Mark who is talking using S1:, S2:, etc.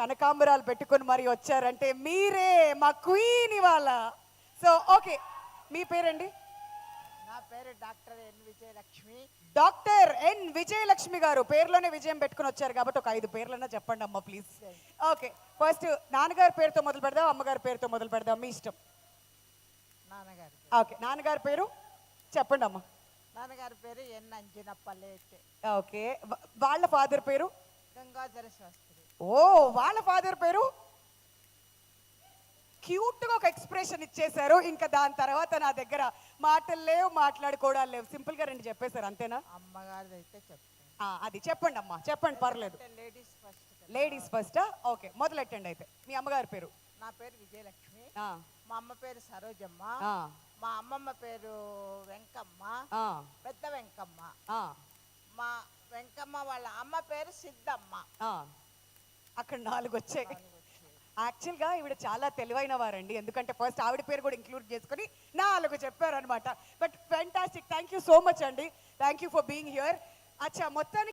S1: కనకాంబరాలు పెట్టుకొని మరి వచ్చారంటే మీరే మా క్వీన్ ఇవాళ. సో ఓకే, మీ పేరండి?
S2: నా పేరు doctor N Vijayalakshmi.
S1: Doctor N Vijayalakshmi garu, పేరులోనే విజయం పెట్టుకుని వచ్చారు కాబట్టి ఒక 5 పేర్లన్నా చెప్పండి అమ్మ ప్లీజ్. ఓకే, ఫస్ట్ నాన్నగారి పేరుతో మొదలు పెడదాం, అమ్మగారి పేరుతో మొదలు పెడదాం, మీ ఇష్టం.
S2: నాన్నగారు
S1: ఓకే, నాన్నగారి పేరు చెప్పండి అమ్మ.
S2: నాన్నగారి పేరు ఎన్ అంజనప్పలేట్.
S1: ఓకే, వాళ్ళ ఫాదర్ పేరు?
S2: గంగాధర శాస్త్రి.
S1: ఓ, వాళ్ళ ఫాదర్ పేరు? క్యూట్ గా ఒక ఎక్స్ప్రెషన్ ఇచ్చేశారు. ఇంకా దాని తర్వాత నా దగ్గర మాటలు లేవు, మాట్లాడుకోవడాలు లేవు, సింపుల్ గా 2 చెప్పేశారు అంతేనా?
S2: అమ్మగారిది అయితే చెప్తాను.
S1: అది చెప్పండి అమ్మా, చెప్పండి పర్లేదు.
S2: Ladies first.
S1: లేడీస్ ఫస్టా? ఓకే, మొదలెట్టండి అయితే. మీ అమ్మగారి పేరు?
S2: నా పేరు విజయలక్ష్మి.
S1: ఆ,
S2: మా అమ్మ పేరు సరోజమ్మ.
S1: ఆ,
S2: మా అమ్మమ్మ పేరు వెంకమ్మ,
S1: ఆ,
S2: పెద్ద వెంకమ్మ.
S1: ఆ,
S2: మా వెంకమ్మ వాళ్ళ అమ్మ పేరు సిద్ధమ్మ.
S1: ఆ. అక్కడ 4 వచ్చాయి. యాక్చువల్గా ఈవిడ చాలా తెలివైన వారండి, ఎందుకంటే ఫస్ట్ ఆవిడ పేరు కూడా ఇంక్లూడ్ చేసుకుని 4 చెప్పారనమాట. But fantastic, thank you so much అండి, thank you for being here. అచ్చా, మొత్తానికి